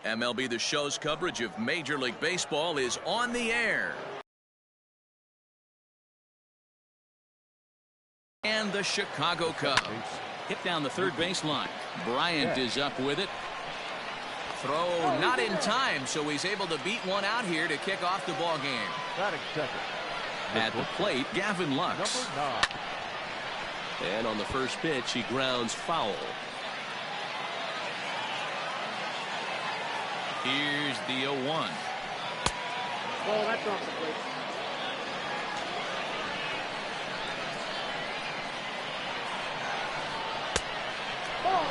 MLB The Show's coverage of Major League Baseball is on the air. And the Chicago Cubs hit down the third baseline. Bryant is up with it. Throw not in time, so he's able to beat one out here to kick off the ball game. At the plate, Gavin Lux. And on the first pitch, he grounds foul. Here's the 0-1. Oh, that's off the plate.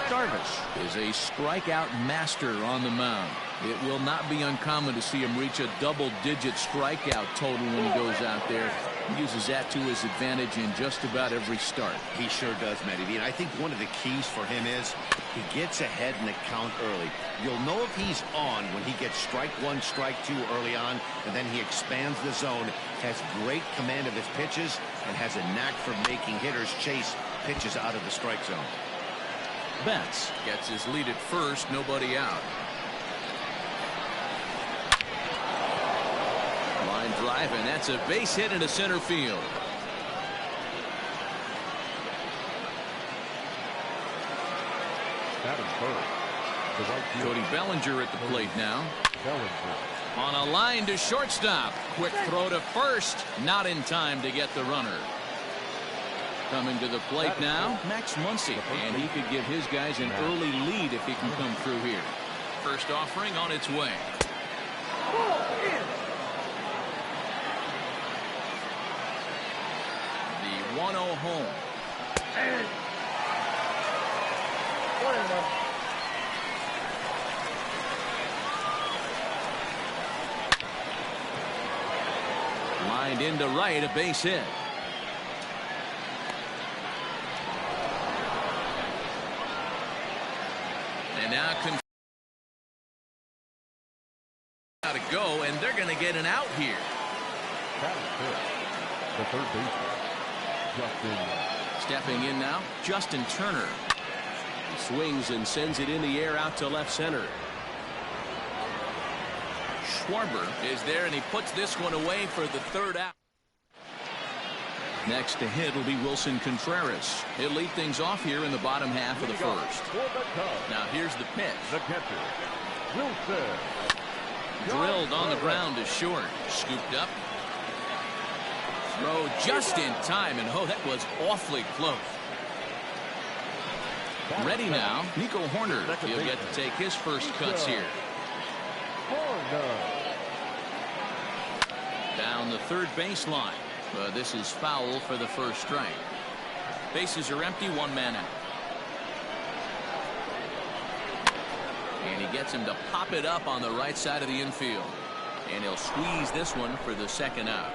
Darvish is a strikeout master on the mound. It will not be uncommon to see him reach a double-digit strikeout total when he goes out there. He uses that to his advantage in just about every start. He sure does, Matty. And I think one of the keys for him is he gets ahead in the count early. You'll know if he's on when he gets strike one, strike two early on, and then he expands the zone, has great command of his pitches, and has a knack for making hitters chase pitches out of the strike zone. Betts gets his lead at first, nobody out. Line drive, and that's a base hit into center field. Cody Bellinger at the plate now. On a line to shortstop. Quick throw to first. Not in time to get the runner. Coming to the plate now, Max Muncy, and he could give his guys an early lead if he can come through here. First offering on its way. The 1-0 home. Lined into right, a base hit. And now to go, and they're going to get an out here. The third baseman, Justin. Stepping in now, Justin Turner. He swings and sends it in the air out to left center. Schwarber is there, and he puts this one away for the third out. Next to hit will be Wilson Contreras. He'll lead things off here in the bottom half of the first. Now here's the pitch. The catcher, Wilson. Drilled on the ground to short. Scooped up. Throw just in time, and oh, that was awfully close. Ready now, Nico Hoerner. He'll get to take his first cuts here. Down the third baseline. But this is foul for the first strike. Bases are empty, one man out. And he gets him to pop it up on the right side of the infield. And he'll squeeze this one for the second out.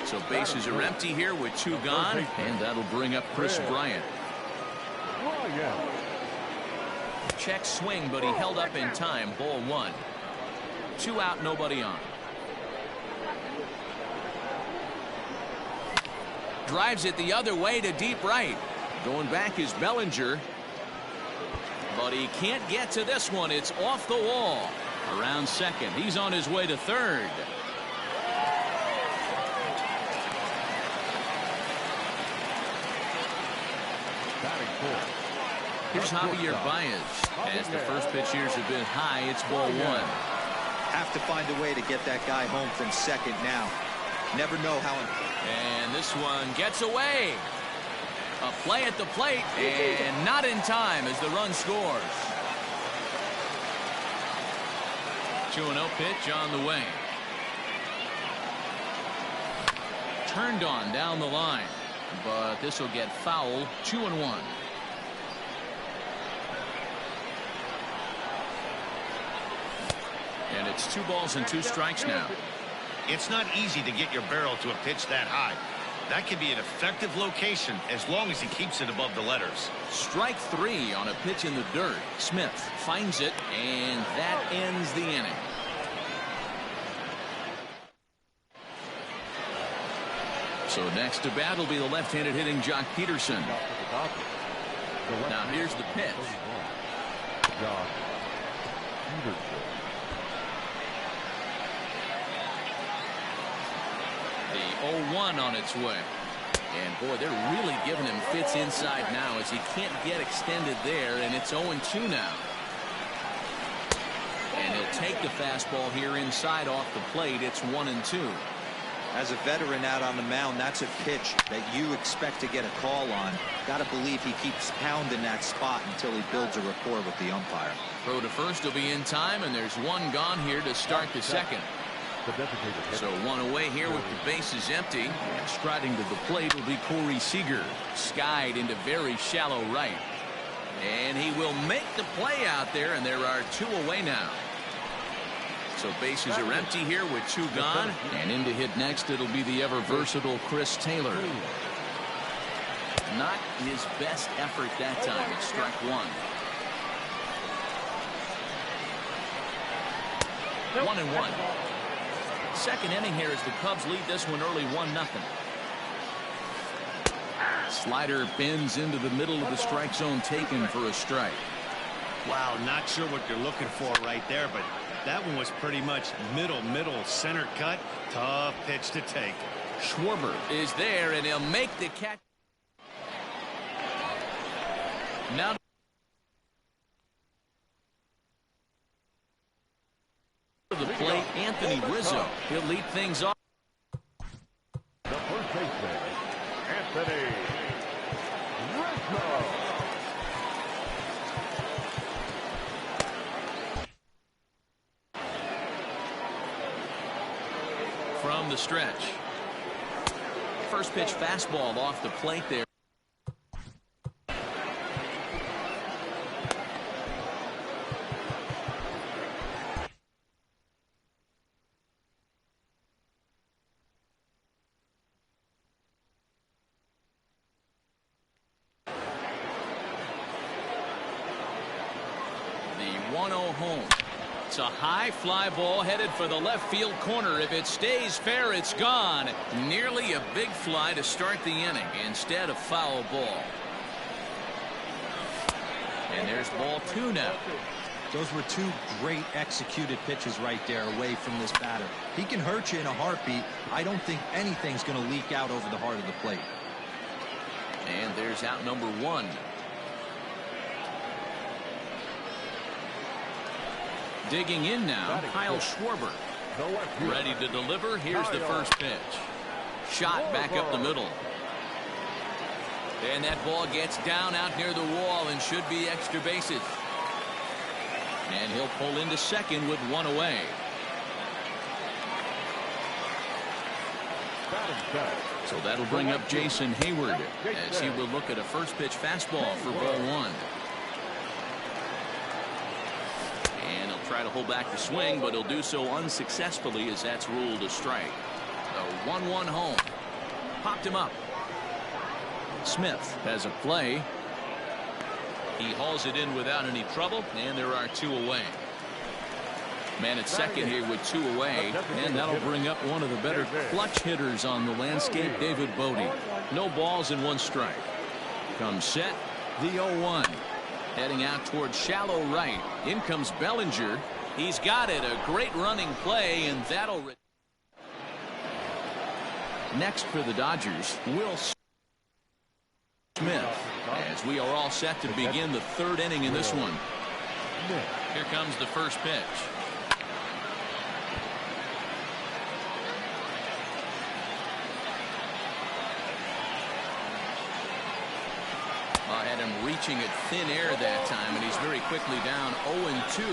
So bases are empty here with two gone. And that'll bring up Chris Bryant. Check swing, but he held up in time. Ball one. Two out, nobody on. Drives it the other way to deep right. Going back is Bellinger. But he can't get to this one. It's off the wall. Around second. He's on his way to third. Here's Javier Baez. As the first pitch years have been high, it's ball one. Have to find a way to get that guy home from second now. Never know how. And this one gets away. A play at the plate, and not in time as the run scores. 2-0 pitch on the way. Turned on down the line, but this will get foul. 2-1. And it's 2 balls and 2 strikes now. It's not easy to get your barrel to a pitch that high. That can be an effective location as long as he keeps it above the letters. Strike 3 on a pitch in the dirt. Smith finds it, and that ends the inning. So next to bat will be the left-handed hitting Jock Peterson. Now here's the pitch. Josh Peterson. The 0-1 on its way. And boy, they're really giving him fits inside now as he can't get extended there, and it's 0-2 now. And he'll take the fastball here inside off the plate. It's 1-2. As a veteran out on the mound, that's a pitch that you expect to get a call on. Got to believe he keeps pounding that spot until he builds a rapport with the umpire. Throw to first will be in time, and there's one gone here to start the second. So one away here with the bases empty. And striding to the plate will be Corey Seager. Skied into very shallow right. And he will make the play out there, and there are two away now. So bases are empty here with two gone. And in to hit next, it'll be the ever-versatile Chris Taylor. Not his best effort that time. It's strike one. 1-1. Second inning here as the Cubs lead this one early 1-0. Slider bends into the middle of the strike zone, taken for a strike. Wow, not sure what they're looking for right there, but that one was pretty much middle center cut. Tough pitch to take. Schwarber is there, and he'll make the catch. Now to the plate, Anthony Rizzo. He'll lead things off. The first baseman, Anthony Rizzo. From the stretch. First pitch fastball off the plate there. The 1-0 home. It's a high fly ball headed for the left field corner. If it stays fair, it's gone. Nearly a big fly to start the inning instead of foul ball. And there's ball two now. Those were two great executed pitches right there away from this batter. He can hurt you in a heartbeat. I don't think anything's going to leak out over the heart of the plate. And there's out number one. Digging in now, Kyle Schwarber. Ready to deliver. Here's the first pitch. Shot back up the middle. And that ball gets down out near the wall and should be extra bases. And he'll pull into second with one away. So that'll bring up Jason Hayward as he will look at a first pitch fastball for ball one. And he'll try to hold back the swing, but he'll do so unsuccessfully as that's ruled a strike. The 1-1 home. Popped him up. Smith has a play. He hauls it in without any trouble, and there are two away. Man at second here with two away, and that'll bring up one of the better clutch hitters on the landscape, David Bodie. No balls and one strike. Comes set, the 0-1. Heading out towards shallow right. In comes Bellinger. He's got it. A great running play, and that'll... Next for the Dodgers, Will Smith, as we are all set to begin the third inning in this one. Here comes the first pitch. I had him reaching at thin air that time, and he's very quickly down 0-2.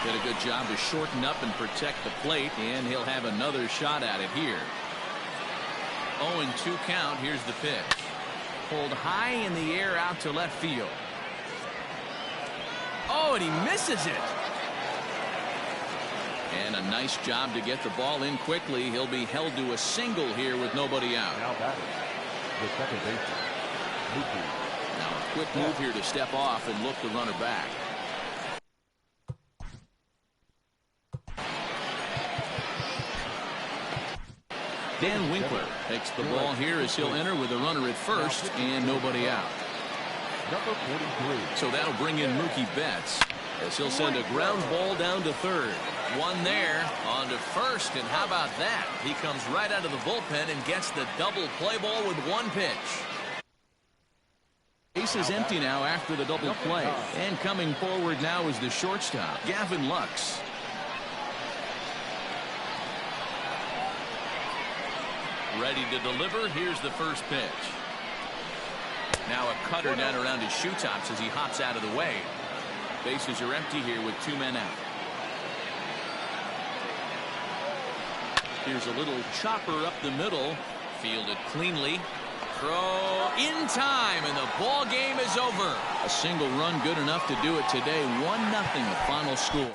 Did a good job to shorten up and protect the plate, and he'll have another shot at it here. 0-2 count. Here's the pitch. Pulled high in the air out to left field. Oh, and he misses it. And a nice job to get the ball in quickly. He'll be held to a single here with nobody out. Now batting, the second baseman. Now a quick move here to step off and look the runner back. Dan Winkler takes the ball here as he'll enter with a runner at first and nobody out. Number 43. So that'll bring in Mookie Betts as he'll send a ground ball down to third. One there, on to first, and how about that? He comes right out of the bullpen and gets the double play ball with one pitch. Base is empty now after the double play. And coming forward now is the shortstop, Gavin Lux. Ready to deliver. Here's the first pitch. Now a cutter down around his shoe tops as he hops out of the way. Bases are empty here with 2 men out. Here's a little chopper up the middle. Fielded cleanly. Throw in time, and the ball game is over. A single run good enough to do it today. 1-0 the final score.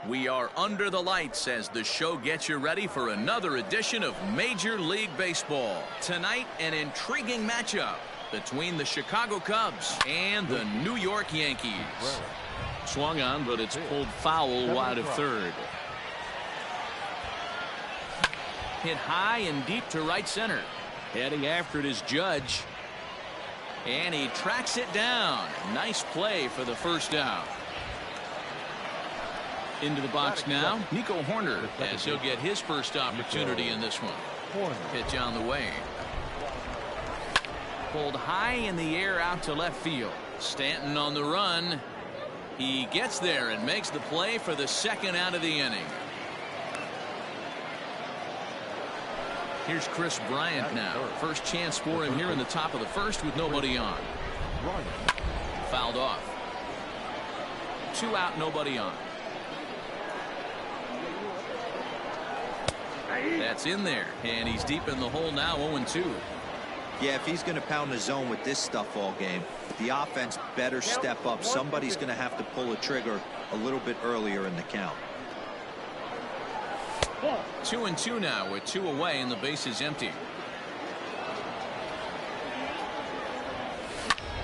We are under the lights as the show gets you ready for another edition of Major League Baseball. Tonight, an intriguing matchup between the Chicago Cubs and the New York Yankees. Swung on, but it's pulled foul wide of third. Hit high and deep to right center. Heading after it is Judge. And he tracks it down. Nice play for the first out. Into the box now, Nico Hoerner, as he'll get his first opportunity in this one. Pitch on the way. Pulled high in the air out to left field. Stanton on the run. He gets there and makes the play for the second out of the inning. Here's Chris Bryant now. First chance for him here in the top of the first with nobody on. Fouled off. 2 out, nobody on. That's in there, and he's deep in the hole now, 0-2. Yeah, if he's going to pound the zone with this stuff all game, the offense better step up. Somebody's going to have to pull a trigger a little bit earlier in the count. 2-2 now with 2 away and the base is empty.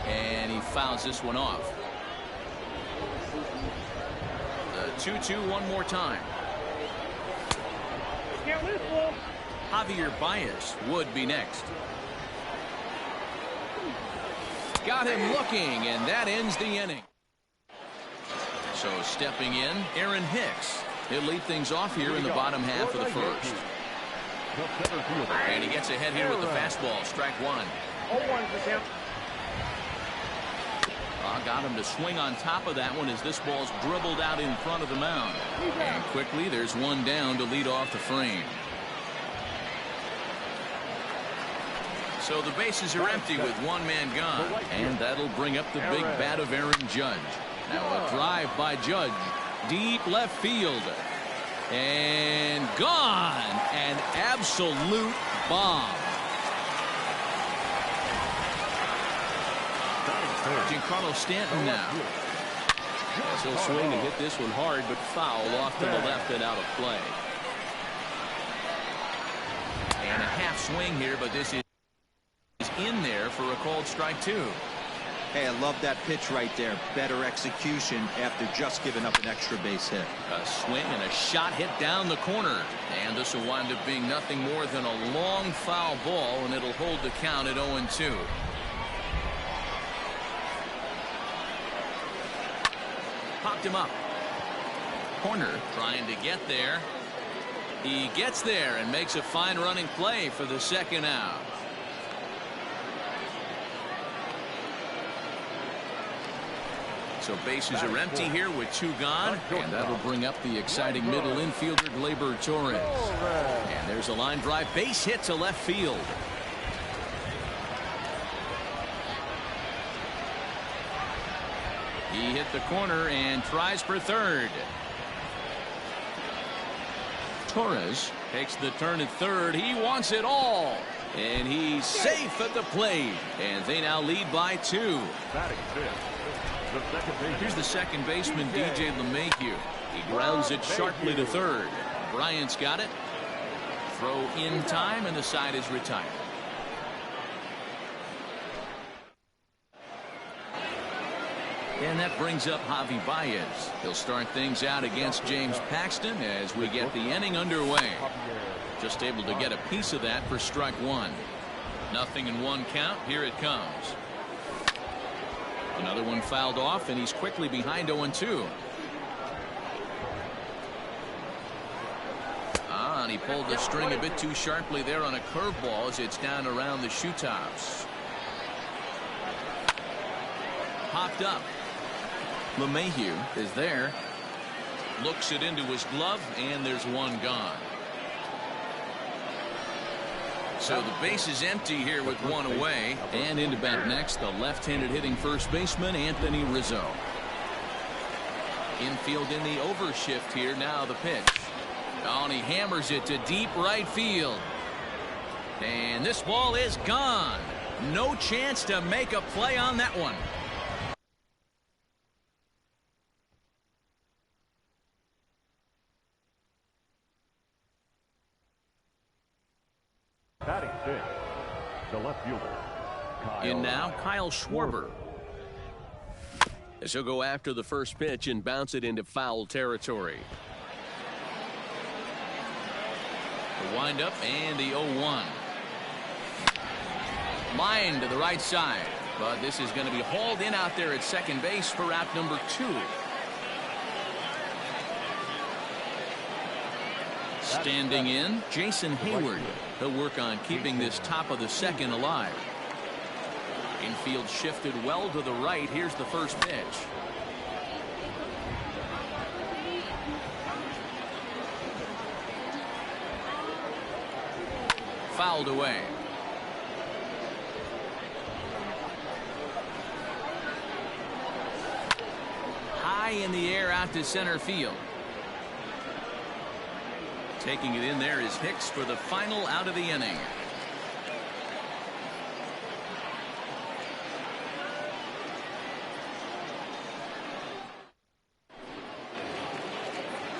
And he fouls this one off. The 2-2 one more time. Can't lose, boy. Javier Baez would be next. Got him looking, and that ends the inning. So stepping in, Aaron Hicks. He'll lead things off here in the bottom half of the first. And he gets ahead here with the fastball. Strike one. 0-1 for him. Got him to swing on top of that one as this ball's dribbled out in front of the mound. And quickly, there's one down to lead off the frame. So the bases are empty with one man gone. And that'll bring up the big bat of Aaron Judge. Now a drive by Judge. Deep left field. And gone. An absolute bomb. Giancarlo Stanton now. He'll swing and hit this one hard, but foul off to the left and out of play. And a half swing here, but this is in there for a called strike two. Hey, I love that pitch right there. Better execution after just giving up an extra base hit. A swing and a shot hit down the corner. And this will wind up being nothing more than a long foul ball, and it'll hold the count at 0-2. Popped him up. Corner trying to get there. He gets there and makes a fine running play for the second out. So bases are empty here with two gone, and that'll bring up the exciting middle infielder Gleyber Torres. And there's a line drive base hit to left field. He hit the corner and tries for third. Torres takes the turn at third. He wants it all. And he's safe at the plate. And they now lead by 2. Here's the second baseman, DJ LeMahieu. He grounds it sharply to third. Bryant's got it. Throw in time, and the side is retired. And that brings up Javi Baez. He'll start things out against James Paxton as we get the inning underway. Just able to get a piece of that for strike one. 0-1 count. Here it comes. Another one fouled off, and he's quickly behind 0-2. And he pulled the string a bit too sharply there on a curveball as it's down around the shoe tops. Popped up. LeMahieu is there. Looks it into his glove, and there's one gone. So the base is empty here with one away. And into bat next, the left-handed hitting first baseman, Anthony Rizzo. Infield in the overshift here. Now the pitch. Oh, and he hammers it to deep right field. And this ball is gone. No chance to make a play on that one. Batting six, the left fielder. In now, Kyle Schwarber. As he'll go after the first pitch and bounce it into foul territory. The windup and the 0-1. Line to the right side, but this is going to be hauled in out there at second base for out number 2. Standing in, Jason Hayward. He'll work on keeping this top of the second alive. Infield shifted well to the right. Here's the first pitch. Fouled away. High in the air out to center field. Taking it in there is Hicks for the final out of the inning.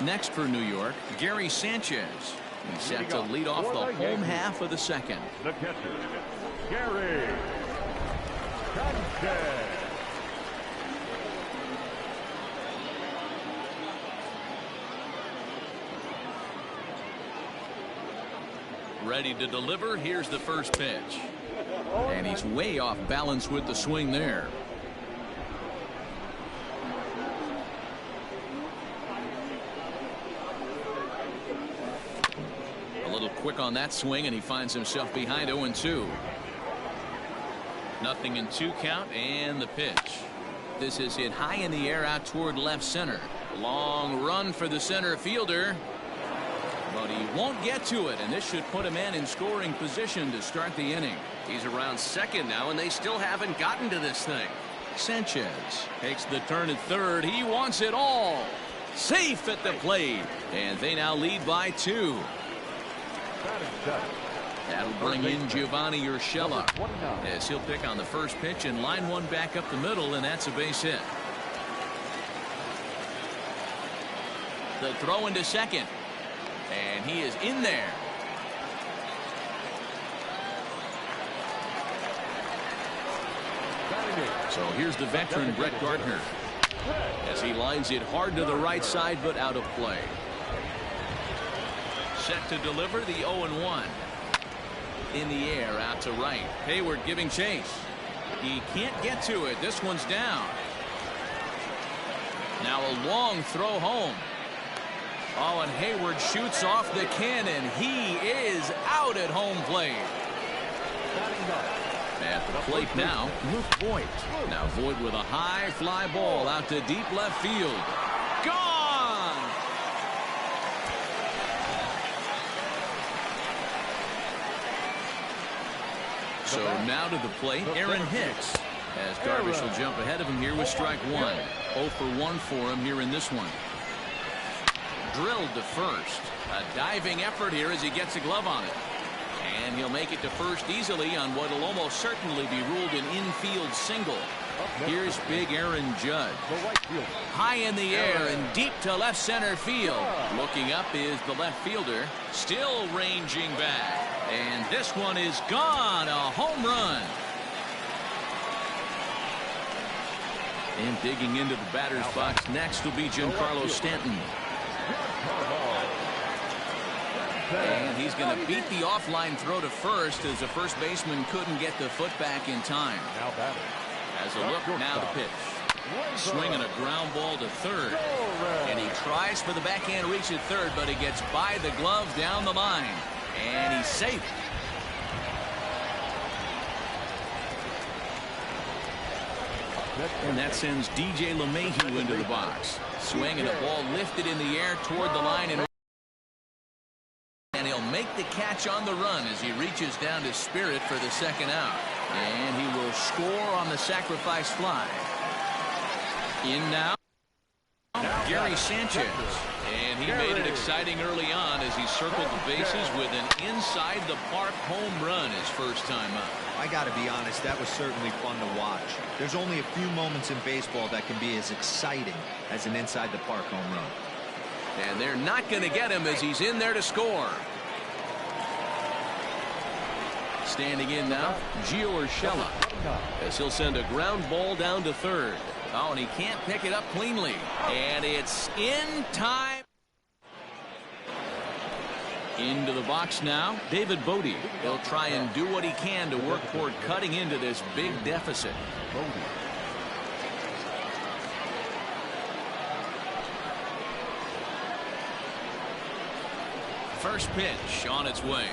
Next for New York, Gary Sanchez. He's set to lead off the home half of the second. The catcher, Gary Sanchez. Ready to deliver. Here's the first pitch. And he's way off balance with the swing there. A little quick on that swing, and he finds himself behind 0-2. 0-2 count, and the pitch. This is hit high in the air out toward left center. Long run for the center fielder. But he won't get to it, and this should put a man in scoring position to start the inning. He's around second now, and they still haven't gotten to this thing. Sanchez takes the turn at third. He wants it all. Safe at the plate, and they now lead by 2. That'll bring in Giovanni Urshela as he'll pick on the first pitch and line one back up the middle, and that's a base hit. The throw into second, and he is in there. So here's the veteran Brett Gardner as he lines it hard to the right side, but out of play. Set to deliver the 0-1. In the air out to right. Hayward giving chase. He can't get to it. This one's down. Now a long throw home. Oh, and Hayward shoots off the cannon. He is out at home plate. At the plate now, Luke Voigt. Now Voigt with a high fly ball out to deep left field. Gone! So now to the plate, Aaron Hicks, as Darvish will jump ahead of him here with strike one. 0 for 1 for him here in this one. Drilled to first. A diving effort here as he gets a glove on it. And he'll make it to first easily on what will almost certainly be ruled an infield single. Here's big Aaron Judge. High in the air and deep to left center field. Looking up is the left fielder, still ranging back. And this one is gone. A home run. And digging into the batter's box next will be Giancarlo Stanton. And he's going to beat the offline throw to first as the first baseman couldn't get the foot back in time. As a look, now the pitch. Swinging a ground ball to third. And he tries for the backhand reach at third, but he gets by the glove down the line. And he's safe. And that sends DJ LeMahieu into the box. Swing and a ball lifted in the air toward the line. And he'll make the catch on the run as he reaches down to Spirit for the second out. And he will score on the sacrifice fly. In now, Gary Sanchez. And he made it exciting early on as he circled the bases with an inside-the-park home run his first time up. I got to be honest, that was certainly fun to watch. There's only a few moments in baseball that can be as exciting as an inside-the-park home run. And they're not going to get him as he's in there to score. Standing in now, Gio Urshela, as he'll send a ground ball down to third. Oh, and he can't pick it up cleanly. And it's in time. Into the box now, David Bote. He'll try and do what he can to work toward cutting into this big deficit. First pitch on its way.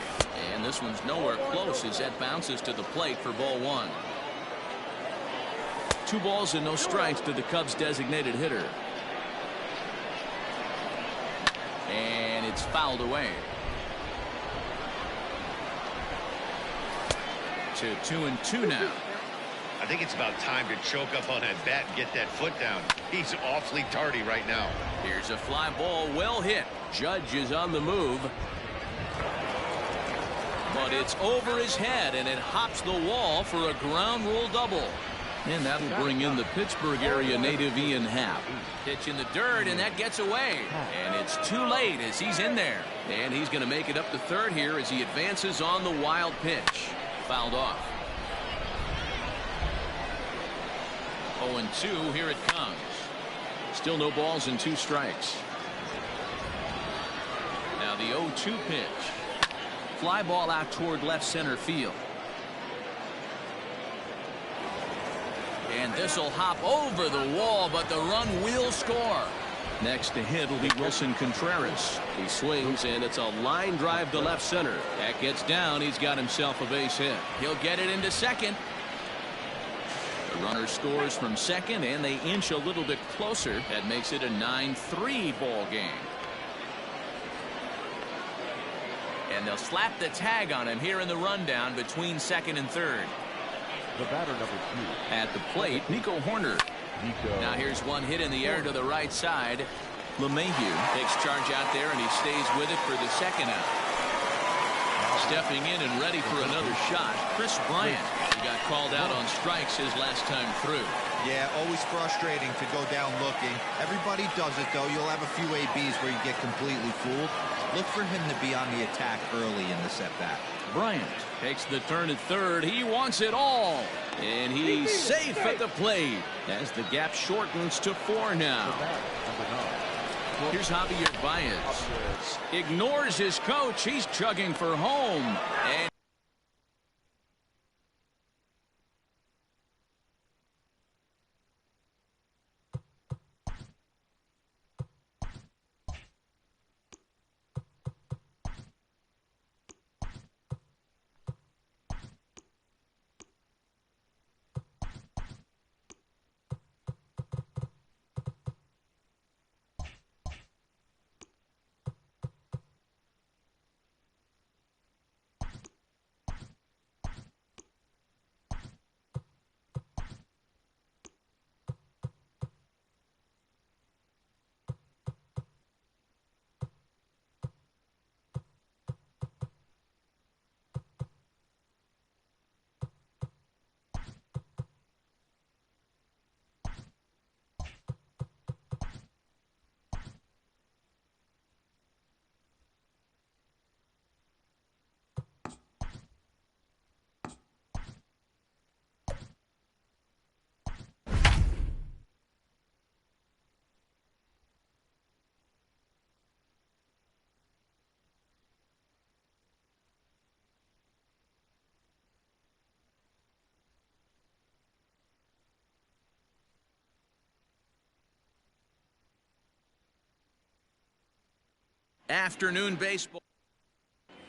And this one's nowhere close as that bounces to the plate for ball one. 2 balls and no strikes to the Cubs designated hitter. And it's fouled away. To 2-2 now. I think it's about time to choke up on that bat and get that foot down. He's awfully tardy right now. Here's a fly ball, well hit. Judge is on the move. But it's over his head and it hops the wall for a ground rule double. And that'll bring in the Pittsburgh area native Ian Happ. Pitch in the dirt and that gets away. And it's too late as he's in there. And he's going to make it up to third here as he advances on the wild pitch. Fouled off. 0-2, here it comes. Still no balls and 2 strikes. Now the 0-2 pitch. fly ball out toward left center field. And this will hop over the wall, but the run will score. Next to hit will be Wilson Contreras. He swings, and it's a line drive to left center. That gets down. He's got himself a base hit. He'll get it into second. The runner scores from second, and they inch a little bit closer. That makes it a 9-3 ball game. And they'll slap the tag on him here in the rundown between second and third. The batter, number 2. At the plate, Nico Hoerner. Now here's one hit in the air to the right side. LeMahieu takes charge out there, and he stays with it for the second out. Stepping in and ready for another shot, Kris Bryant. He got called out on strikes his last time through. Yeah, always frustrating to go down looking. Everybody does it, though. You'll have a few ABs where you get completely fooled. Look for him to be on the attack early in the set-back. Bryant takes the turn at third. He wants it all. And he's safe at the plate as the gap shortens to 4 now. Here's Javier Baez. Ignores his coach. He's chugging for home. And afternoon baseball.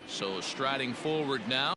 So striding forward now.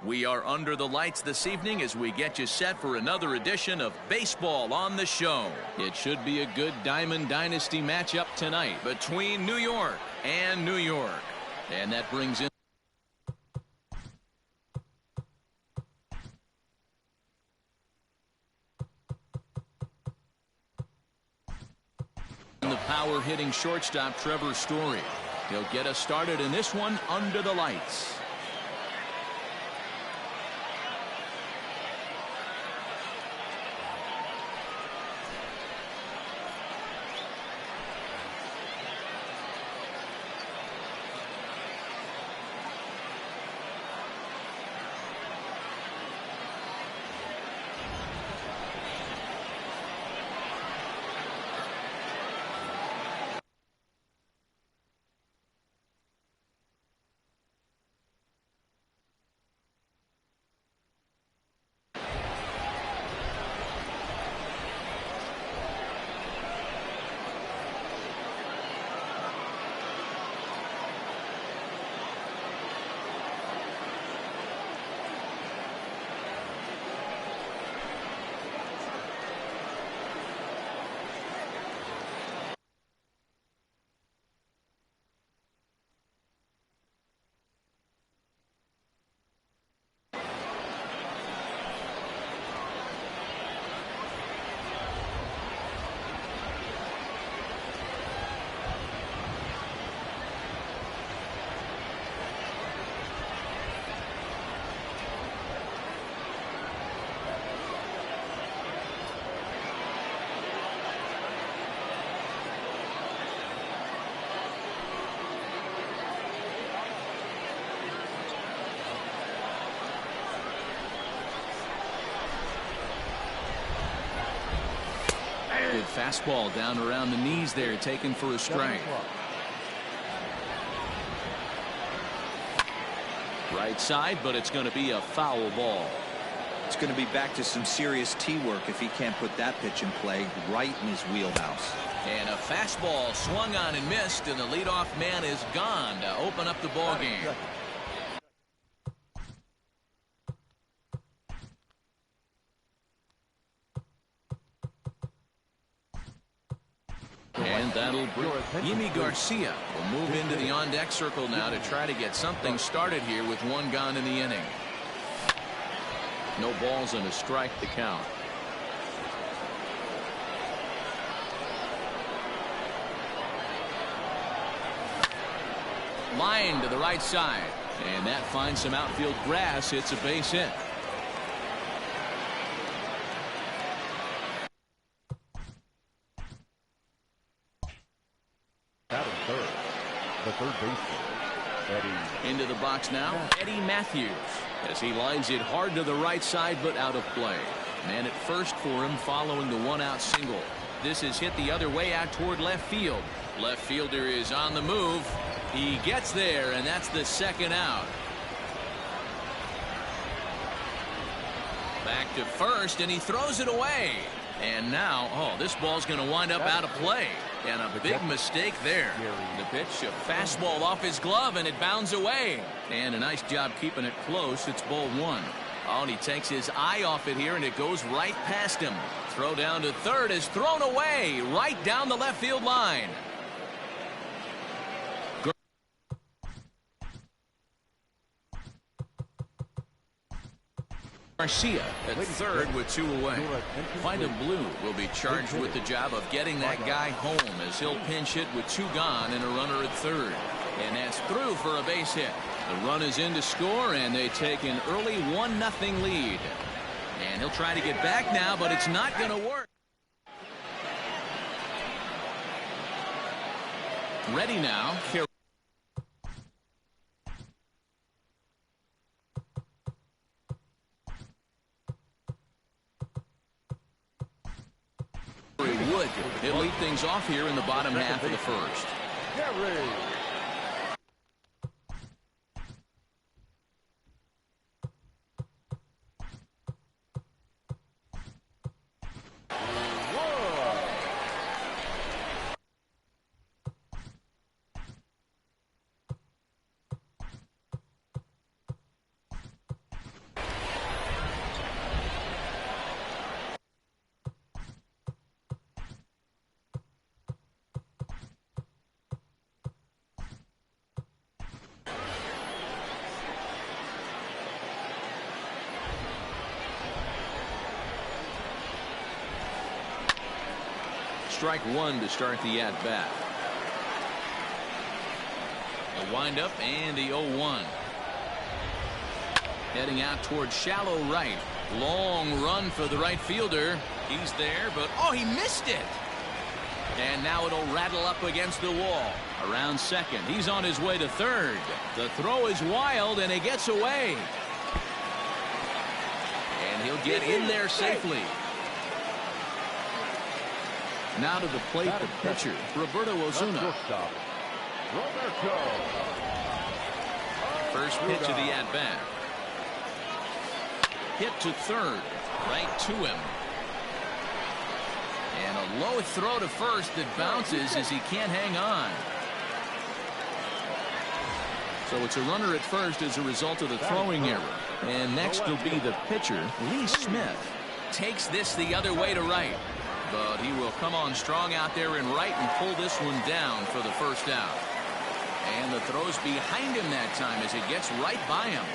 We are under the lights this evening as we get you set for another edition of Baseball on the Show. It should be a good Diamond Dynasty matchup tonight between New York and New York. And that brings in the power-hitting shortstop Trevor Story. He'll get us started in this one under the lights. Good fastball down around the knees there, taken for a strike. Right side, but it's going to be a foul ball. It's going to be back to some serious tee work if he can't put that pitch in play right in his wheelhouse. And a fastball swung on and missed, and the leadoff man is gone to open up the ball game. And that'll bring Yimi Garcia will move into the on-deck circle now to try to get something started here with one gone in the inning. No balls and a strike to count. Line to the right side, and that finds some outfield grass. It's a base hit. The third baseman, Eddie. Into the box now, Eddie Matthews, as he lines it hard to the right side, but out of play. Man at first for him following the one-out single. This is hit the other way out toward left field. Left fielder is on the move. He gets there, and that's the second out. Back to first, and he throws it away. And now, this ball's going to wind up out of play. And a big mistake there. The pitch, a fastball off his glove, and it bounds away. And a nice job keeping it close. It's ball one. Oh, and he takes his eye off it here, and it goes right past him. Throw down to third is thrown away right down the left field line. Garcia at third with two away. Vida Blue will be charged with the job of getting that guy home as he'll pinch hit with two gone and a runner at third. And that's through for a base hit. The run is in to score, and they take an early 1-0 lead. And he'll try to get back now, but it's not going to work. Ready now. Wood. He'll lead things off here in the bottom half of the first. strike one to start the at-bat. A windup and the 0-1. Heading out towards shallow right. Long run for the right fielder. He's there, but oh, he missed it. And now it'll rattle up against the wall. Around second. He's on his way to third. The throw is wild, and it gets away. And he'll get in there safely. Now to the plate, the pitcher, Roberto Osuna. First pitch of the at-bat. Hit to third. Right to him. And a low throw to first that bounces as he can't hang on. So it's a runner at first as a result of the throwing error. And next will be the pitcher, Lee Smith. Takes this the other way to right. But he will come on strong out there in right and pull this one down for the first out. And the throw's behind him that time as it gets right by him.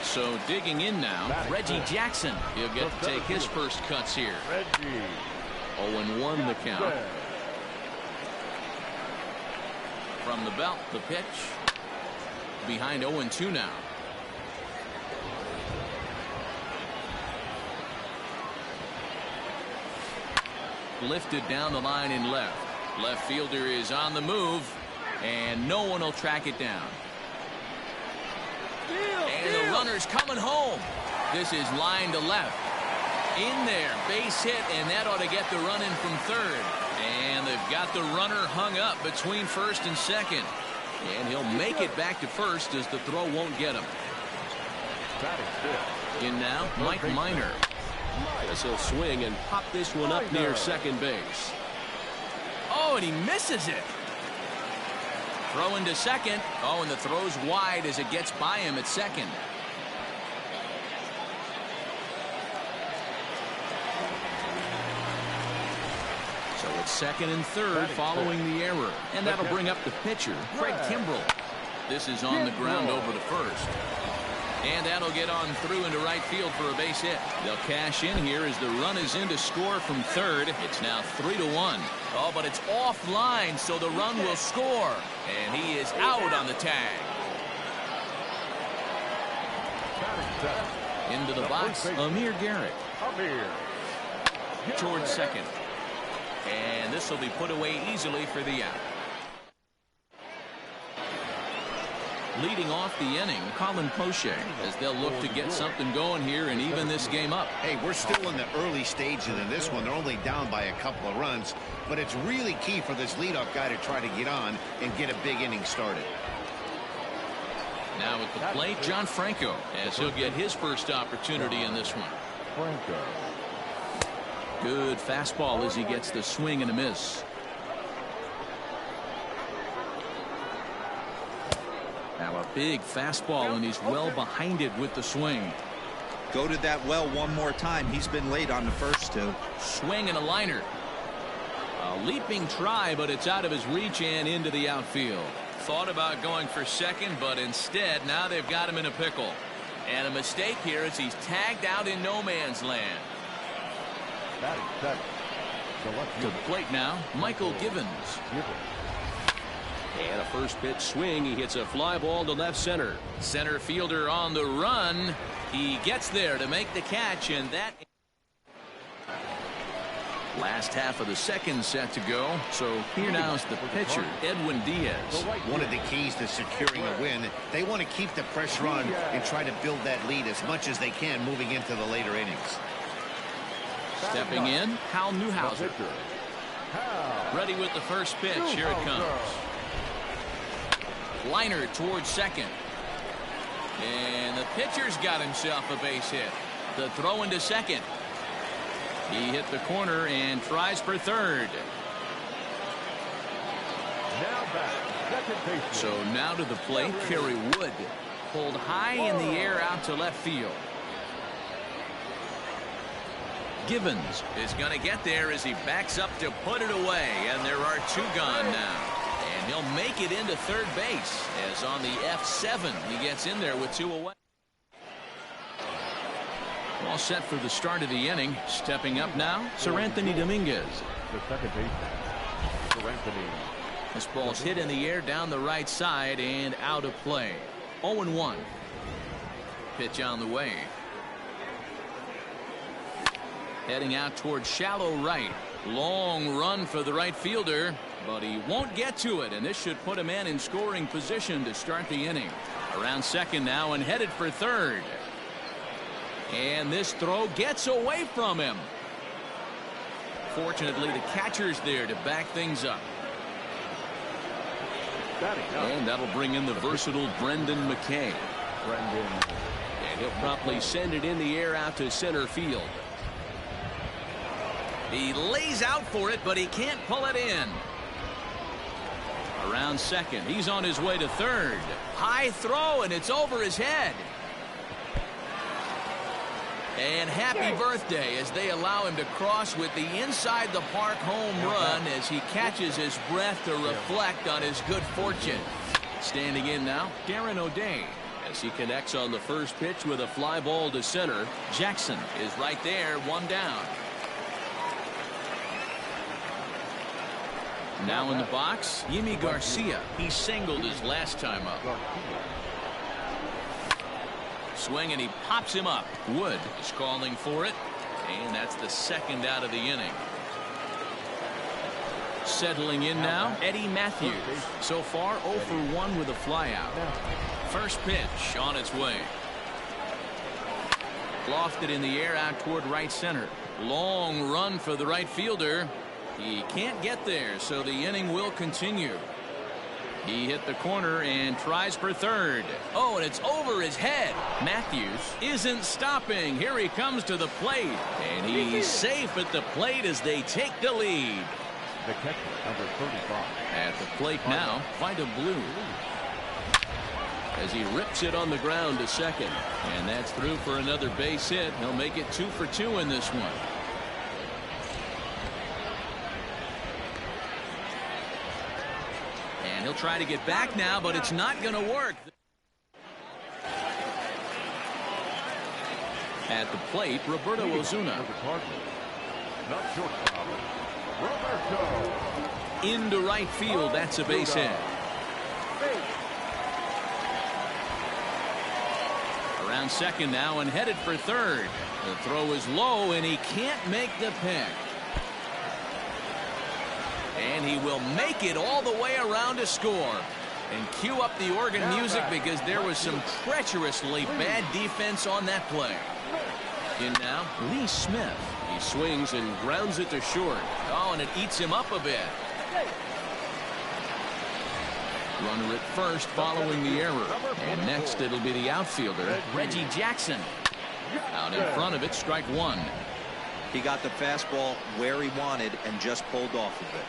So digging in now, Reggie Jackson. He'll get to take his first cuts here. 0-1 the count. From the belt, the pitch. Behind 0-2 now. Lifted down the line in left. Left fielder is on the move, and no one will track it down. And the runner's coming home. This is line to left. In there, base hit, and that ought to get the run in from third. And they've got the runner hung up between first and second. And he'll make it back to first as the throw won't get him. In now, Mike Minor. As he'll swing and pop this one up near second base. Oh, and he misses it. Throw into second. Oh, and the throw's wide as it gets by him at second. So it's second and third following the error. And that'll bring up the pitcher, Craig Kimbrell. This is on the ground over to first. And that'll get on through into right field for a base hit. They'll cash in here as the run is in to score from third. It's now 3-1. Oh, but it's offline, so the run will score. And he is out on the tag. Into the box, Amir Garrett. Towards second. And this will be put away easily for the out. Leading off the inning, Colin Poche, as they'll look to get something going here and even this game up. Hey, we're still in the early stages of this one. They're only down by a couple of runs, but it's really key for this leadoff guy to try to get on and get a big inning started. Now at the plate, John Franco, as he'll get his first opportunity in this one. Good fastball as he gets the swing and a miss. Now a big fastball, and he's well behind it with the swing. Go to that well one more time. He's been late on the first two. Swing and a liner. A leaping try, but it's out of his reach and into the outfield. Thought about going for second, but instead now they've got him in a pickle. And a mistake here as he's tagged out in no man's land. To the plate now, Michael Givens. And a first pitch swing. He hits a fly ball to left center. Center fielder on the run. He gets there to make the catch, and that last half of the second set to go. So here now is the pitcher, Edwin Diaz. One of the keys to securing a win, they want to keep the pressure on and try to build that lead as much as they can moving into the later innings. Stepping in, Hal Newhouser. Ready with the first pitch. Here it comes. Liner towards second. And the pitcher's got himself a base hit. The throw into second. He hit the corner and tries for third. So now to the plate, Kerry Wood. Pulled high in the air out to left field. Givens is going to get there as he backs up to put it away. And there are two gone now. And he'll make it into third base as on the F7 he gets in there with 2 away. All set for the start of the inning. Stepping up now, Seranthony Dominguez. The second baseman, Seranthony. This ball's hit in the air down the right side and out of play. 0-1. Pitch on the way. Heading out towards shallow right. Long run for the right fielder, but he won't get to it, and this should put a man in scoring position to start the inning. Around second now and headed for third. And this throw gets away from him. Fortunately, the catcher's there to back things up. And that'll bring in the versatile Brendan McKay. And he'll promptly send it in the air out to center field. He lays out for it, but he can't pull it in. Around second, he's on his way to third. High throw, and it's over his head. And happy birthday as they allow him to cross with the inside the park home run as he catches his breath to reflect on his good fortune. Standing in now, Darren O'Day as he connects on the first pitch with a fly ball to center. Jackson is right there, 1 down. Now in the box, Yimi Garcia. He singled his last time up. Swing, and he pops him up. Wood is calling for it, and that's the second out of the inning. Settling in now, Eddie Matthews. So far 0 for 1 with a flyout. First pitch on its way. Lofted in the air out toward right center. Long run for the right fielder. He can't get there, so the inning will continue. He hit the corner and tries for third. Oh, and it's over his head. Matthews isn't stopping. Here he comes to the plate, and he's safe at the plate as they take the lead. The catcher, number 35. At the plate now, Vida Blue. As he rips it on the ground to second. And that's through for another base hit. He'll make it 2 for 2 in this one. And he'll try to get back now, but it's not going to work. At the plate, Roberto Ozuna. Not shortstop, Roberto. Into right field. That's a base hit. Around second now and headed for third. The throw is low, and he can't make the pick. And he will make it all the way around to score. And cue up the organ music because there was some treacherously bad defense on that play. In now, Lee Smith. He swings and grounds it to short. Oh, and it eats him up a bit. Runner at first following the error. And next it'll be the outfielder, Reggie Jackson. Out in front of it, strike 1. He got the fastball where he wanted and just pulled off of it.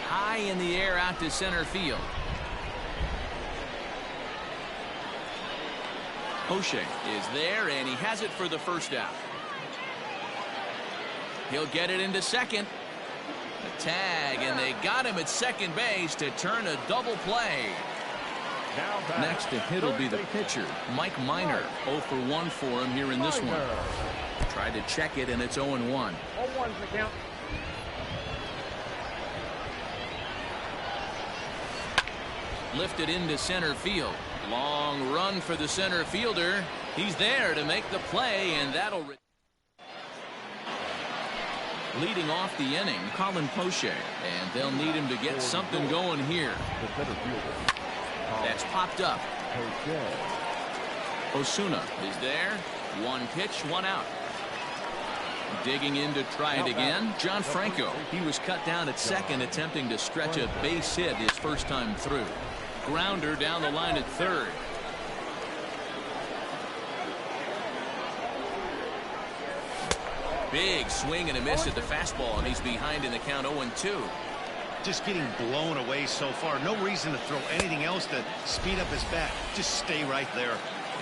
High in the air out to center field. Poche is there, and he has it for the first out. He'll get it into second. A tag, and they got him at second base to turn a double play. Next to hit will be the pitcher, Mike Minor. 0 for 1 for him here in this one. Tried to check it, and it's 0-1. 0-1's the count. Lifted into center field. Long run for the center fielder. He's there to make the play, and that'll... Leading off the inning, Colin Poche, and they'll need him to get something going here. The center fielder. That's popped up. Osuna is there. 1 pitch, 1 out. Digging in to try it again, John Franco. He was cut down at second, attempting to stretch a base hit his first time through. Grounder down the line at third. Big swing and a miss at the fastball, and he's behind in the count 0-2. Just getting blown away so far. No reason to throw anything else to speed up his bat. Just stay right there.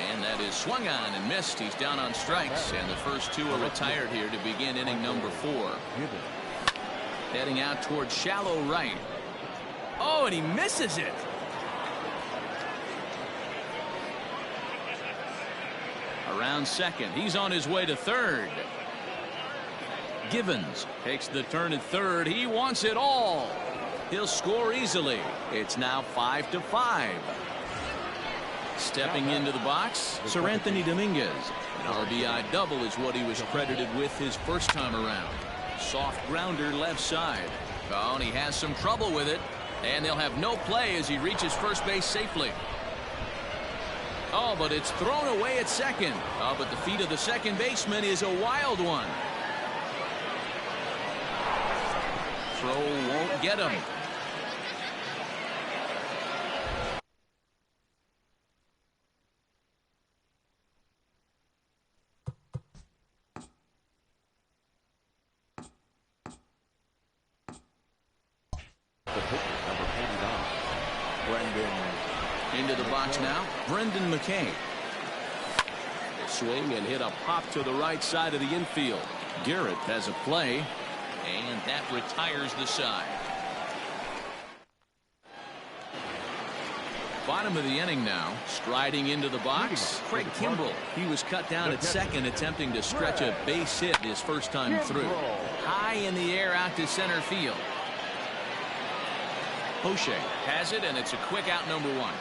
And that is swung on and missed. He's down on strikes, and the first 2 are retired here to begin inning number 4. Heading out towards shallow right. Oh, and he misses it. Around second. He's on his way to third. Givens takes the turn at third. He wants it all. He'll score easily. It's now 5-5. Stepping into the box, Sir Anthony Dominguez. An RBI double is what he was credited with his first time around. Soft grounder left side. Oh, and he has some trouble with it. And they'll have no play as he reaches first base safely. Oh, but it's thrown away at second. Oh, but the feet of the second baseman is a wild one. Throw won't get him. Into the box now, Brendan McKay. Swing and hit a pop to the right side of the infield. Garrett has a play, and that retires the side. Bottom of the inning now, striding into the box, Craig Kimbrell. He was cut down at second, attempting to stretch a base hit his first time through. High in the air out to center field. Poche has it, and it's a quick out, number one.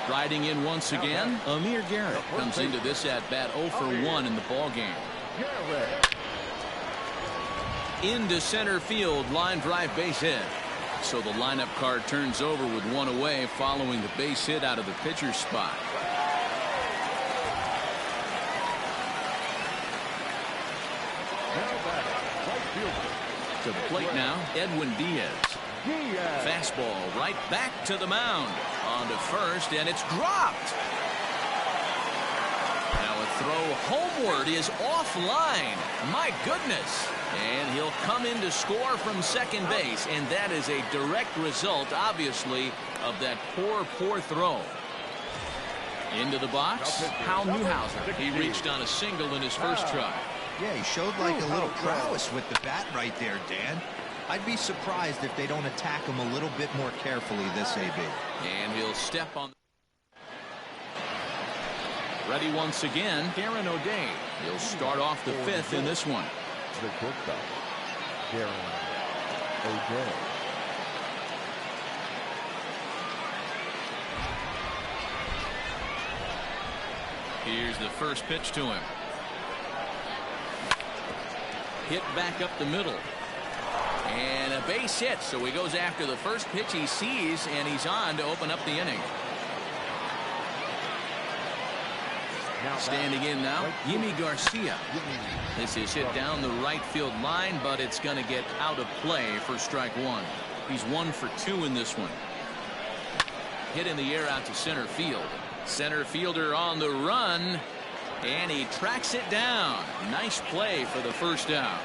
Striding in once again, Amir Garrett comes into this at-bat 0 for 1 in the ballgame. Into center field, line drive base hit. So the lineup card turns over with one away following the base hit out of the pitcher's spot. To the plate now, Edwin Diaz. Fastball right back to the mound. On to first, and it's dropped. Now a throw homeward is offline. My goodness. And he'll come in to score from second base, and that is a direct result, obviously, of that poor throw. Into the box, Hal Newhouser. He reached on a single in his first try. Yeah, he showed like a little prowess with the bat right there, Dan. I'd be surprised if they don't attack him a little bit more carefully this AB. And he'll step on. Ready once again, Darren O'Day. He'll start off the fifth in this one. The quarterback, Darren O'Day. Here's the first pitch to him. Hit back up the middle. And a base hit, so he goes after the first pitch he sees, and he's on to open up the inning. Standing in now, Yimi Garcia. This is hit down the right field line, but it's going to get out of play for strike one. He's 1 for 2 in this one. Hit in the air out to center field. Center fielder on the run, and he tracks it down. Nice play for the first out.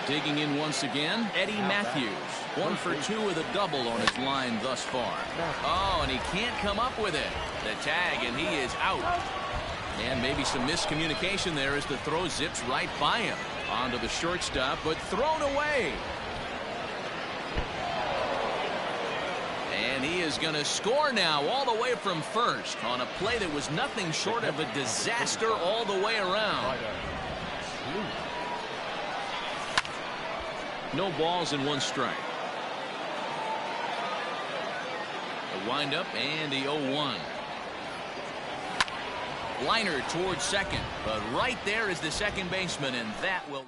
Digging in once again, Eddie Matthews. 1 for 2 with a double on his line thus far. Oh, and he can't come up with it. The tag, and he is out. And maybe some miscommunication there as the throw zips right by him. Onto the shortstop, but thrown away. And he is going to score now all the way from first on a play that was nothing short of a disaster all the way around. No balls and 1 strike. The windup and the 0-1. Liner towards second, but right there is the second baseman, and that will.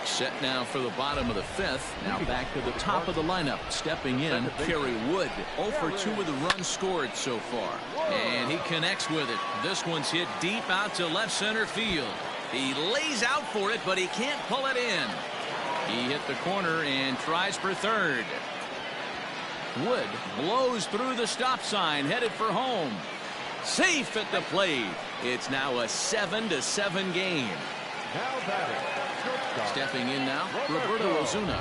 Set now for the bottom of the fifth. Now back to the top of the lineup. Stepping in, Kerry Wood. 0 for 2 with a run scored so far. And he connects with it. This one's hit deep out to left center field. He lays out for it, but he can't pull it in. He hit the corner and tries for third. Wood blows through the stop sign, headed for home. Safe at the plate. It's now a 7-7 game. Stepping in now, Roberto Ozuna.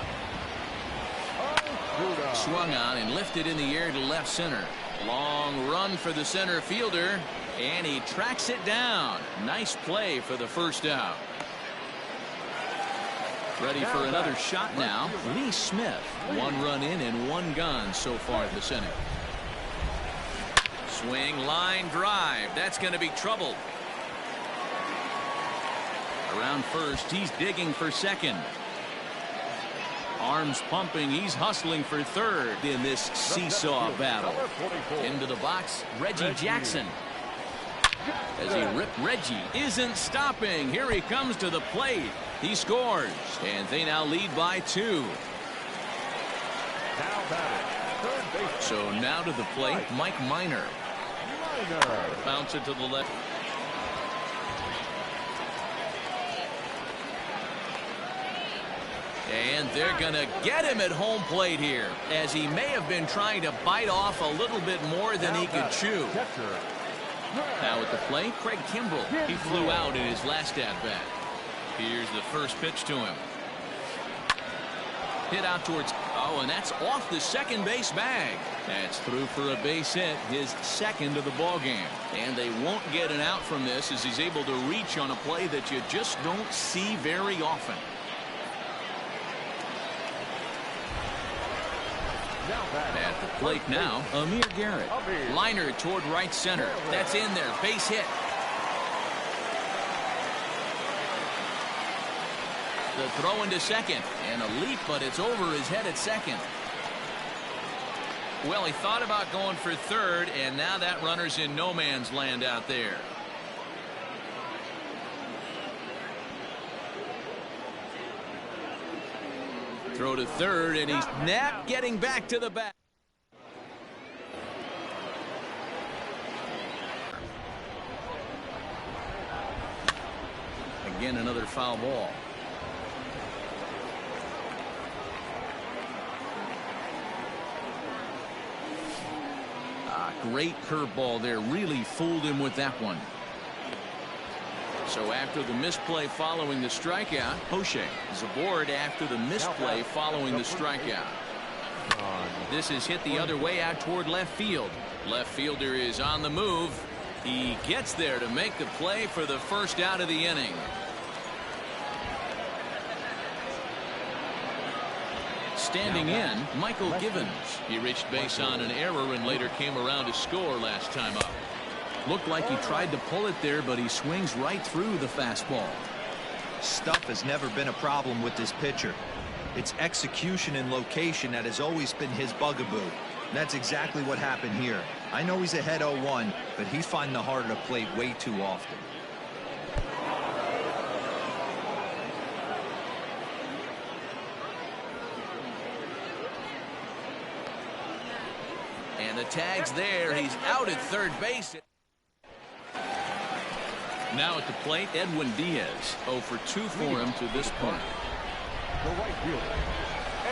Swung on and lifted in the air to left center. Long run for the center fielder. And he tracks it down. Nice play for the first out. Ready for another shot now. Lee Smith. 1 run in and 1 gone so far this inning. Swing, line drive. That's going to be trouble. Around first, he's digging for second. Arms pumping, he's hustling for third in this seesaw battle. Into the box, Reggie Jackson. As he ripped, Reggie isn't stopping. Here he comes to the plate. He scores, and they now lead by 2. So now to the plate, Mike Minor. Bounce it to the left. And they're going to get him at home plate here, as he may have been trying to bite off a little bit more than he could chew. Now at the plate, Craig Kimbrell. He flew out in his last at-bat. Here's the first pitch to him. Hit out towards, and that's off the second base bag. That's through for a base hit, his second of the ball game. And they won't get an out from this, as he's able to reach on a play that you just don't see very often. At the plate now, Amir Garrett. Liner toward right center. That's in there. Base hit. The throw into second. And a leap, but it's over his head at second. Well, he thought about going for third, and now that runner's in no man's land out there. Throw to third, and he's not getting back to the bat. Again, another foul ball. Great curveball there. Really fooled him with that one. So after the misplay following the strikeout, Hoche is aboard after the misplay following the strikeout. This is hit the other way out toward left field. Left fielder is on the move. He gets there to make the play for the first out of the inning. Standing in, Michael Givens. He reached base on an error and later came around to score last time up. Looked like he tried to pull it there, but he swings right through the fastball. Stuff has never been a problem with this pitcher. It's execution and location that has always been his bugaboo. And that's exactly what happened here. I know he's ahead 0-1, but he's finding the harder to plate way too often. And the tag's there. He's out at third base. Now at the plate, Edwin Diaz. 0 for 2 for him to this point. The right fielder,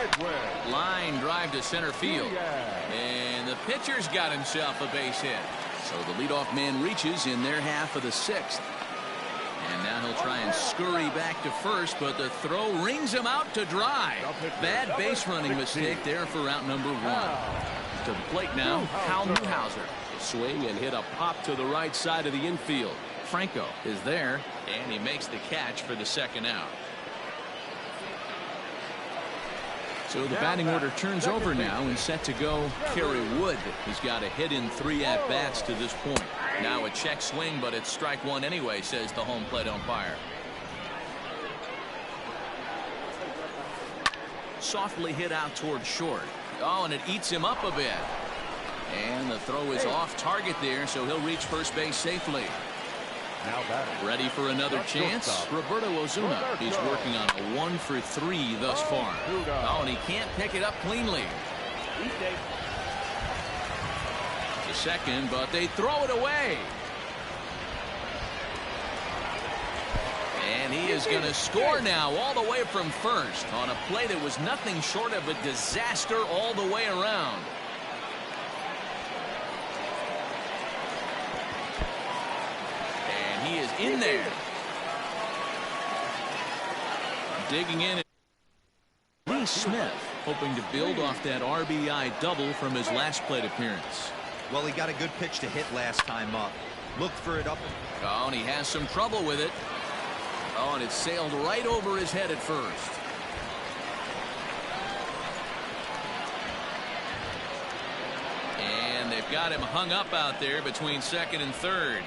Edwin. Line drive to center field. And the pitcher's got himself a base hit. So the leadoff man reaches in their half of the 6th. And now he'll try and scurry back to first, but the throw rings him out to dry. Bad base running mistake there for out number 1. To the plate now, Hal Newhouser. Swing and hit a pop to the right side of the infield. Franco is there, and he makes the catch for the second out. So the batting order turns over now and set to go. Kerry Wood has got a hit in 3 at-bats to this point. Now a check swing, but it's strike 1 anyway, says the home plate umpire. Softly hit out toward short. Oh, and it eats him up a bit. And the throw is off target there, so he'll reach first base safely. Now batting. Ready for another chance? Roberto Ozuna. He's working on a 1 for 3 thus far. Oh, and he can't pick it up cleanly. To second, but they throw it away. And he is going to score now all the way from first on a play that was nothing short of a disaster all the way around. And he is in there. Digging in. Lee Smith hoping to build off that RBI double from his last plate appearance. Well, he got a good pitch to hit last time up. Looked for it up. Oh, and he has some trouble with it. Oh, and it sailed right over his head at first. And they've got him hung up out there between second and third.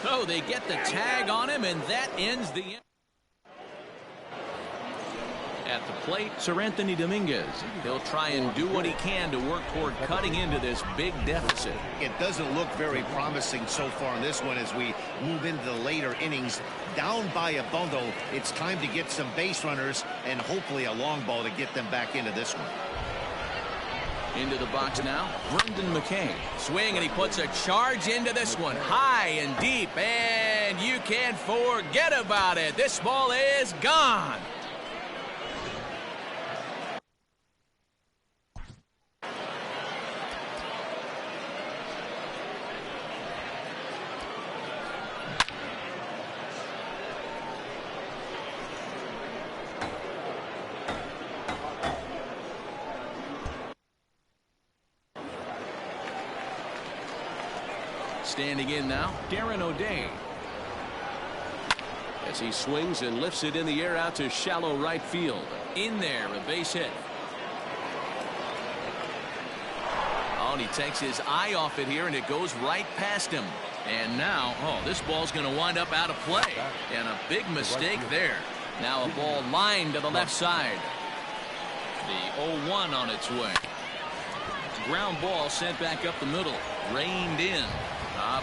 So they get the tag on him, and that ends the inning. At the plate, Sir Anthony Dominguez. He'll try and do what he can to work toward cutting into this big deficit. It doesn't look very promising so far in this one as we move into the later innings. Down by a bundle, it's time to get some base runners and hopefully a long ball to get them back into this one. Into the box now, Brendan McKay. Swing, and he puts a charge into this one. High and deep, and you can't forget about it. This ball is gone. Standing in now, Darren O'Day. As he swings and lifts it in the air out to shallow right field. In there, a base hit. Oh, and he takes his eye off it here, and it goes right past him. And now, oh, this ball's going to wind up out of play. And a big mistake there. Now a ball lined to the left side. The 0-1 on its way. Ground ball sent back up the middle. Reined in.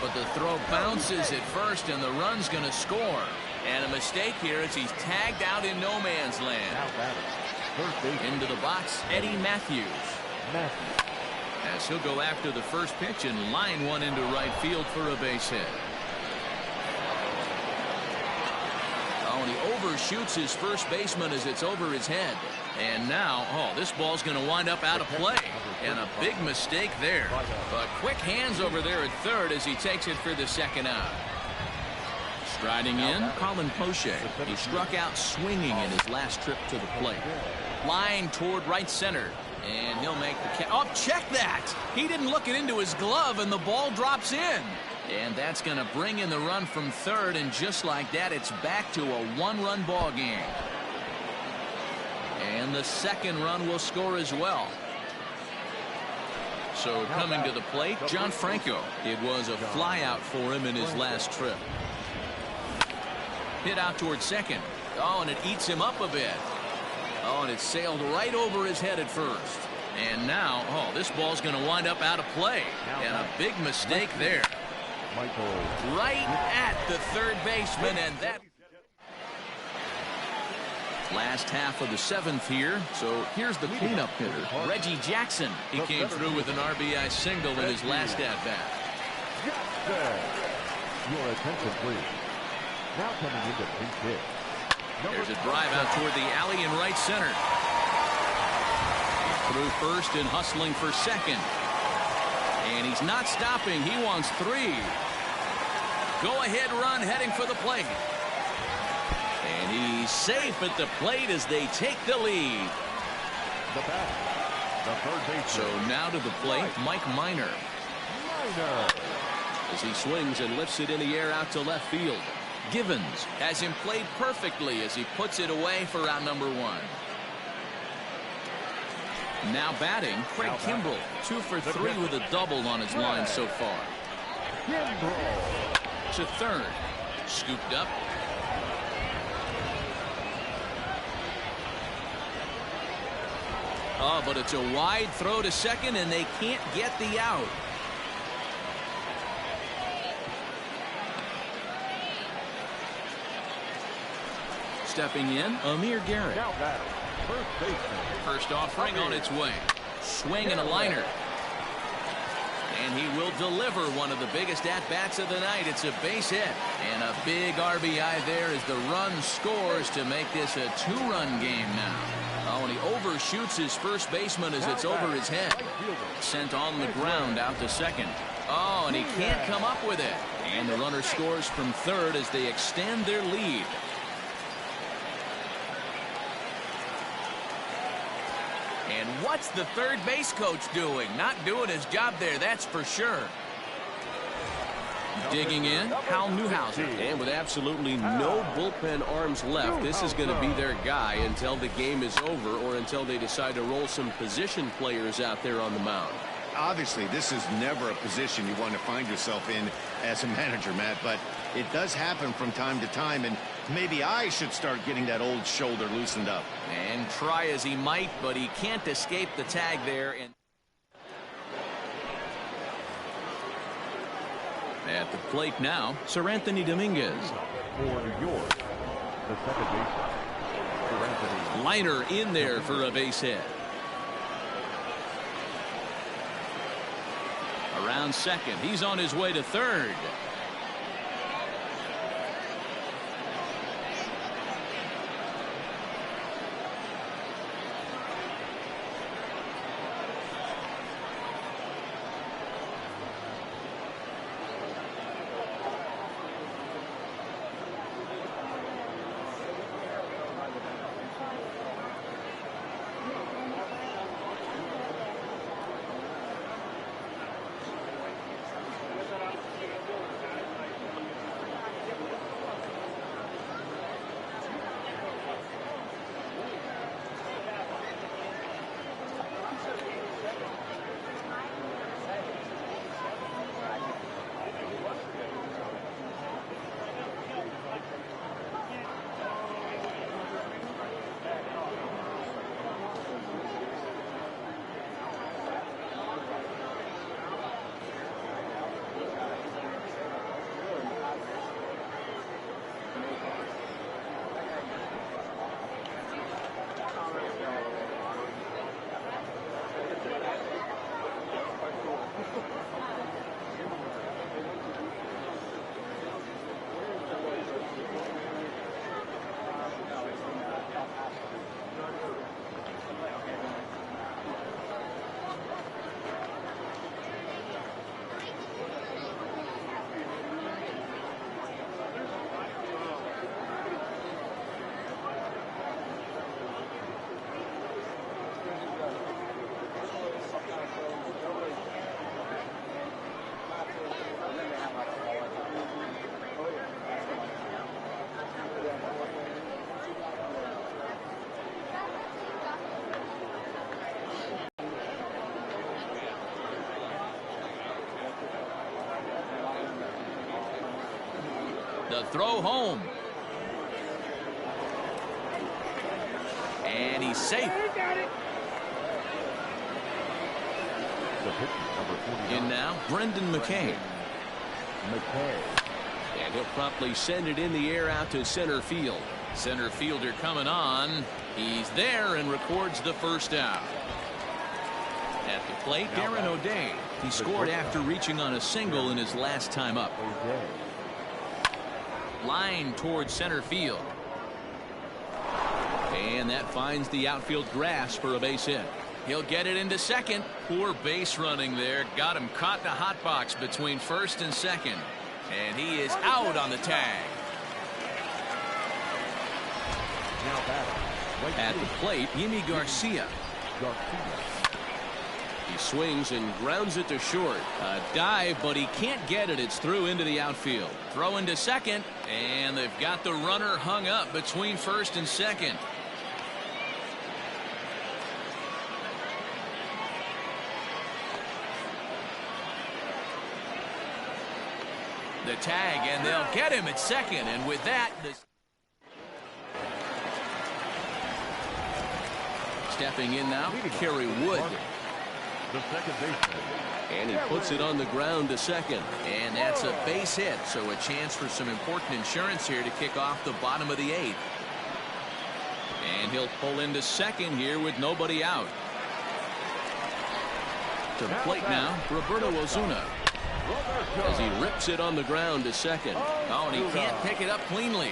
But the throw bounces at first, and the run's going to score. And a mistake here as he's tagged out in no man's land. Into the box, Eddie Matthews. As he'll go after the first pitch and line one into right field for a base hit. Oh, and he overshoots his first baseman as it's over his head. And now, oh, this ball's going to wind up out of play. And a big mistake there. But quick hands over there at third as he takes it for the second out. Striding in, Colin Poche. He struck out swinging in his last trip to the plate. Line toward right center. And he'll make the catch. Oh, check that! He didn't look it into his glove, and the ball drops in. And that's going to bring in the run from third, and just like that, it's back to a one-run ball game. And the second run will score as well. So coming to the plate, John Franco. It was a fly out for him in his last trip. Hit out towards second. Oh, and it eats him up a bit. Oh, and it sailed right over his head at first. And now, oh, this ball's going to wind up out of play. And a big mistake there. Right at the third baseman, and that... Last half of the seventh here, so here's the cleanup hitter, Reggie Jackson. He came through with an RBI single in his last at-bat. Your attention, please. Now coming into pitch. There's a drive out toward the alley in right center. Through first and hustling for second. And he's not stopping. He wants three. Go-ahead run heading for the plate. And he's safe at the plate as they take the lead. The bat, the third baseman. So now to the plate, Mike Minor. As he swings and lifts it in the air out to left field. Givens has him played perfectly as he puts it away for out number one. Now batting, Craig Kimbrel. 2 for 3 with a double on his line so far. To third. Scooped up. Oh, but it's a wide throw to second, and they can't get the out. Stepping in, Amir Garrett. First offering on its way. Swing and a liner. And he will deliver one of the biggest at-bats of the night. It's a base hit. And a big RBI there as the run scores to make this a two-run game now. Oh, and he overshoots his first baseman as it's over his head. Sent on the ground out to second. Oh, and he can't come up with it. And the runner scores from third as they extend their lead. And what's the third base coach doing? Not doing his job there, that's for sure. Digging in, Hal Newhouser. And with absolutely no bullpen arms left, this is going to be their guy until the game is over or until they decide to roll some position players out there on the mound. Obviously, this is never a position you want to find yourself in as a manager, Matt, but it does happen from time to time, and maybe I should start getting that old shoulder loosened up. And try as he might, but he can't escape the tag there. And at the plate now, Sir Anthony Dominguez. For New York, the second baseman, Sir Anthony. Liner in there for a base hit. Around second, he's on his way to third. The throw home. And he's safe. In now, Brendan McKay. And he'll promptly send it in the air out to center field. Center fielder coming on. He's there and records the first out. At the plate, Darren O'Day. He scored after reaching on a single in his last time up. Line towards center field. And that finds the outfield grass for a base hit. He'll get it into second. Poor base running there. Got him caught in a hot box between first and second. And he is out on the tag. At the plate, Yimi Garcia. He swings and grounds it to short. A dive, but he can't get it. It's through into the outfield. Throw into second, and they've got the runner hung up between first and second. The tag, and they'll get him at second, and with that, stepping in now, Kerry Wood. The second baseman. And he puts it on the ground to second. And that's a base hit, so a chance for some important insurance here to kick off the bottom of the eighth. And he'll pull into second here with nobody out. To the plate now, Roberto Ozuna. As he rips it on the ground to second. Oh, and he can't pick it up cleanly.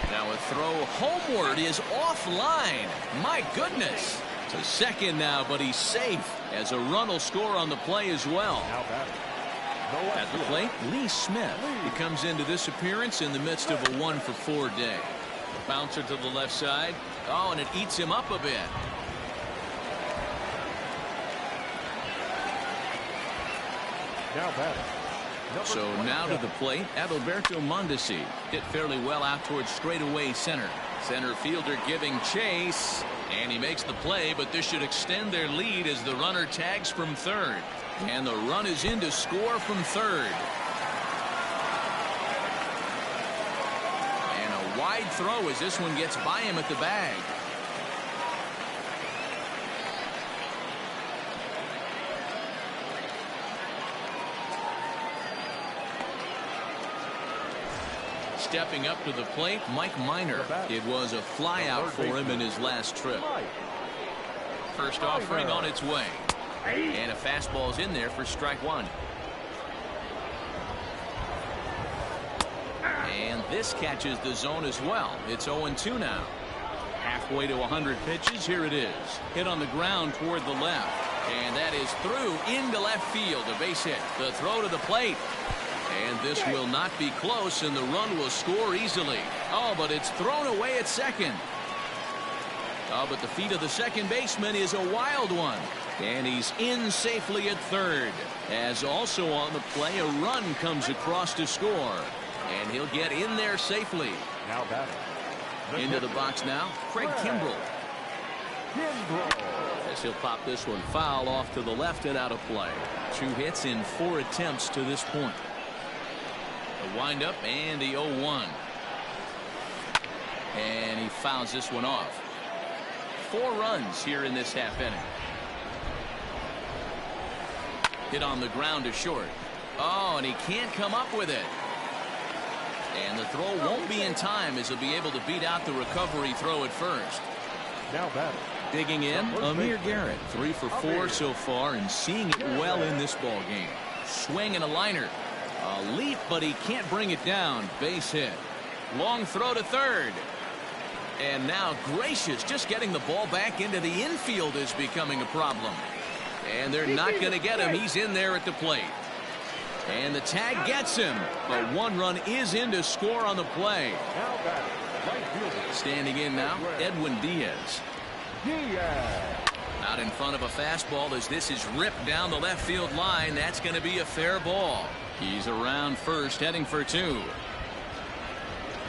Now a throw homeward is offline. My goodness. To second now, but he's safe as a run will score on the play as well. At the plate, Lee Smith. He comes into this appearance in the midst of a 1-for-4 day. Bouncer to the left side. Oh, and it eats him up a bit. Now batting. So now to the plate, Adalberto Mondesi hit fairly well out towards straightaway center. Center fielder giving chase, and he makes the play, but this should extend their lead as the runner tags from third. And the run is in to score from third. And a wide throw as this one gets by him at the bag. Stepping up to the plate, Mike Minor. It was a fly out for him in his last trip. First offering on its way. And a fastball's in there for strike one. And this catches the zone as well. It's 0-2 now. Halfway to 100 pitches. Here it is. Hit on the ground toward the left. And that is through into left field. A base hit. The throw to the plate. And this will not be close, and the run will score easily. Oh, but it's thrown away at second. Oh, but the feet of the second baseman is a wild one. And he's in safely at third. As also on the play, a run comes across to score. And he'll get in there safely. Now batting. Into the box now, Craig Kimbrel. As he'll pop this one foul off to the left and out of play. 2 hits in 4 attempts to this point. The windup and the 0-1. And he fouls this one off. 4 runs here in this half inning. Hit on the ground to short. Oh, and he can't come up with it. And the throw won't be in time as he'll be able to beat out the recovery throw at first. Now batting. Digging in, Amir Garrett. 3 for 4 so far and seeing it well in this ball game. Swing and a liner. A leap, but he can't bring it down. Base hit. Long throw to third. And now Gracious just getting the ball back into the infield is becoming a problem. And they're not going to get him. He's in there at the plate. And the tag gets him. But 1 run is in to score on the play. Now batting. Right fielder. Standing in now, Edwin Diaz. Out in front of a fastball as this is ripped down the left field line. That's going to be a fair ball. He's around first, heading for 2.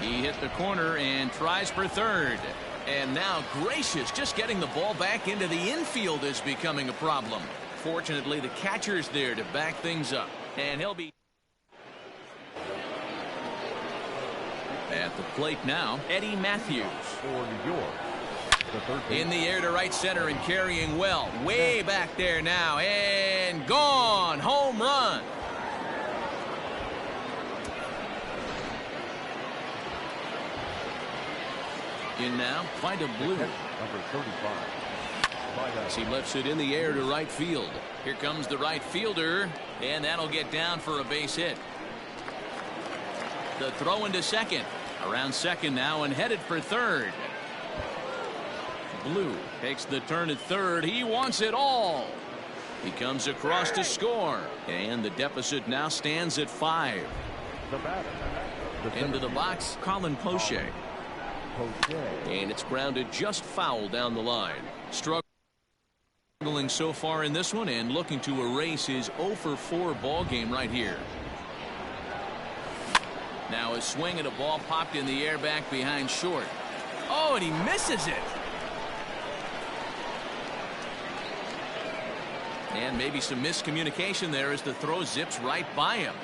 He hit the corner and tries for third. And now Gracious just getting the ball back into the infield is becoming a problem. Fortunately, the catcher's there to back things up. And he'll be at the plate now, Eddie Matthews. For New York. The third in the air to right center and carrying well. Way back there now. And gone. Home run. In now, Vida Blue. Number 35. As he lifts it in the air to right field. Here comes the right fielder, and that'll get down for a base hit. The throw into second. Around second now and headed for third. Blue takes the turn at third. He wants it all. He comes across to score. And the deficit now stands at 5. The batter. Into the box, Colin Poche. And it's grounded just foul down the line. Struggling so far in this one and looking to erase his 0 for 4 ball game right here. Now a swing and a ball popped in the air back behind short. Oh, and he misses it. And maybe some miscommunication there as the throw zips right by him.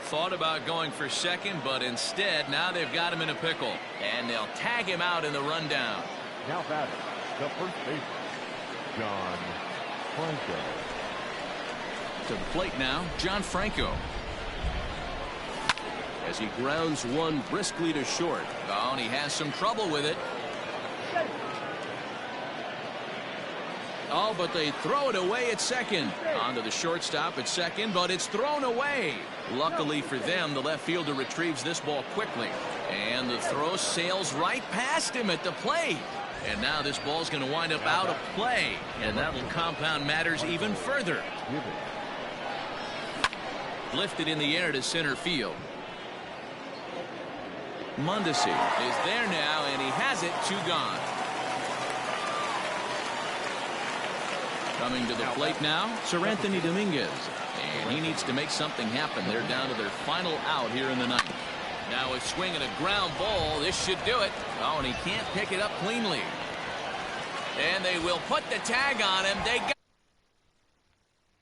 Thought about going for second, but instead now they've got him in a pickle. And they'll tag him out in the rundown. Now batting. The first baseman, John Franco. To the plate now, John Franco. As he grounds one briskly to short. Oh, and he has some trouble with it. Oh, but they throw it away at second. Onto the shortstop at second, but it's thrown away. Luckily for them, the left fielder retrieves this ball quickly. And the throw sails right past him at the plate. And now this ball's going to wind up out of play. And that will compound matters even further. Lifted in the air to center field. Mondesi is there now, and he has it. 2 gone. Coming to the plate now, Sir Anthony Dominguez. And he needs to make something happen. They're down to their final out here in the ninth. Now a swing and a ground ball. This should do it. Oh, and he can't pick it up cleanly. And they will put the tag on him. They